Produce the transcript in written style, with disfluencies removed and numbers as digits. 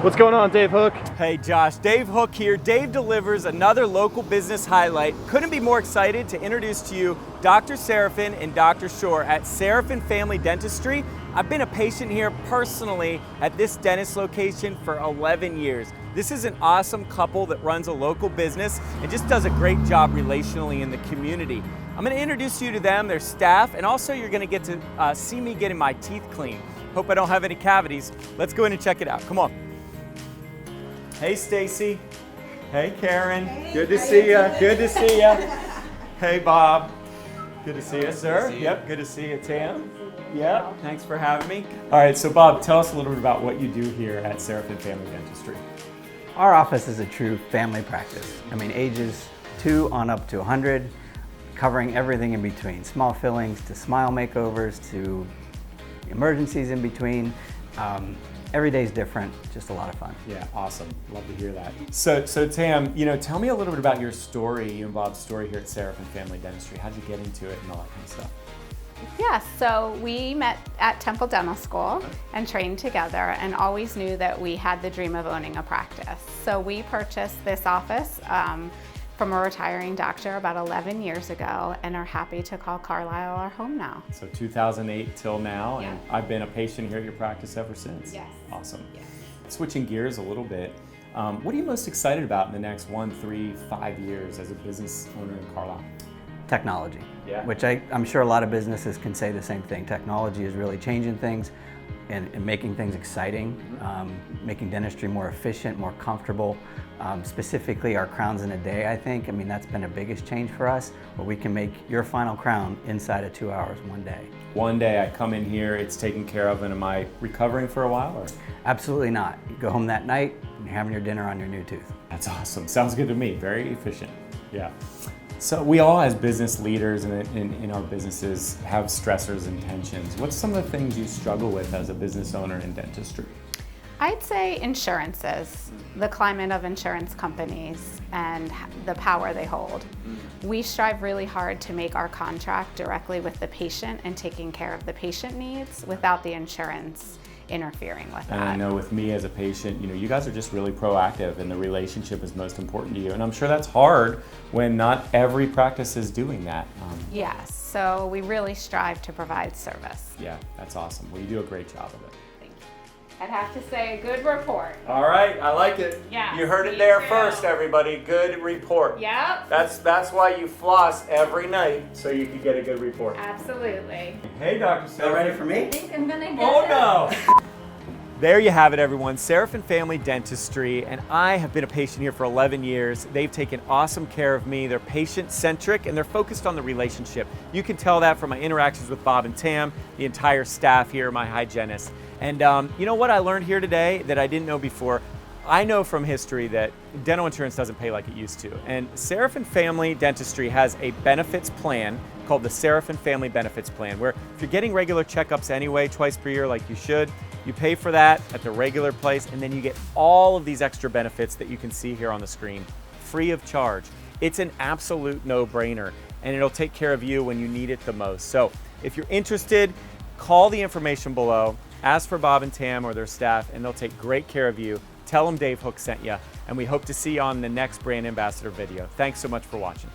What's going on, Dave Hooke? Hey Josh, Dave Hooke here. Dave delivers another local business highlight. Couldn't be more excited to introduce to you Dr. Serafin and Dr. Shore at Serafin Family Dentistry. I've been a patient here personally at this dentist location for 11 years. This is an awesome couple that runs a local business and just does a great job relationally in the community. I'm going to introduce you to them, their staff, and also you're going to get to see me getting my teeth cleaned. Hope I don't have any cavities. Let's go in and check it out. Come on. Hey Stacy. Hey Karen. Hey, good to see you. Good to see you. Hey Bob. Good to see you, sir. Yep, good to see you, Tam. Yep, thanks for having me. All right, so Bob, tell us a little bit about what you do here at Serafin Family Dentistry. Our office is a true family practice. I mean, ages 2 on up to 100, covering everything in between. Small fillings to smile makeovers to emergencies in between. Every day is different, just a lot of fun. Yeah, awesome. Love to hear that. So Tam, tell me a little bit about your story, you and Bob's story here at Serafin Family Dentistry. How'd you get into it and all that kind of stuff? Yes, so we met at Temple Dental School and trained together and always knew that we had the dream of owning a practice. So we purchased this office from a retiring doctor about 11 years ago and are happy to call Carlisle our home now. So 2008 till now, Yeah. and I've been a patient here at your practice ever since. Yes. Awesome. Yes. Switching gears a little bit, what are you most excited about in the next 1, 3, 5 years as a business owner in Carlisle? Technology, Yeah. which I'm sure a lot of businesses can say the same thing. Technology is really changing things and making things exciting, making dentistry more efficient, more comfortable. Specifically our crowns in a day, I think. I mean, that's been the biggest change for us, where we can make your final crown inside of 2 hours, one day. One day I come in here, it's taken care of, and am I recovering for a while? Or? Absolutely not. You go home that night and you're having your dinner on your new tooth. That's awesome. Sounds good to me. Very efficient. Yeah. So we all as business leaders in our businesses have stressors and tensions. What's some of the things you struggle with as a business owner in dentistry? I'd say insurances, the climate of insurance companies and the power they hold. We strive really hard to make our contract directly with the patient and taking care of the patient needs without the insurance interfering with that. And I know with me as a patient, you guys are just really proactive and the relationship is most important to you. And I'm sure that's hard when not every practice is doing that. Yes, so we really strive to provide service. Yeah, that's awesome. Well, you do a great job of it. Thank you. I'd have to say a good report. All right, I like it. Yeah, you heard it me there too. First, everybody. Good report. Yep. That's why you floss every night, so you can get a good report. Absolutely. Hey, Dr. Serafin. Ready for me? I think I'm gonna get Oh it. no! There you have it, everyone. Serafin Family Dentistry, and I have been a patient here for 11 years. They've taken awesome care of me. They're patient-centric, and they're focused on the relationship. You can tell that from my interactions with Bob and Tam, the entire staff here, my hygienists. And you know what I learned here today that I didn't know before? I know from history that dental insurance doesn't pay like it used to. And Serafin Family Dentistry has a benefits plan called the Serafin Family Benefits Plan, where if you're getting regular checkups anyway, twice per year like you should, you pay for that at the regular place, and then you get all of these extra benefits that you can see here on the screen, free of charge. It's an absolute no-brainer, and it'll take care of you when you need it the most. So if you're interested, call the information below, ask for Bob and Tam or their staff, and they'll take great care of you. Tell them Dave Hooke sent you, and we hope to see you on the next Brand Ambassador video. Thanks so much for watching.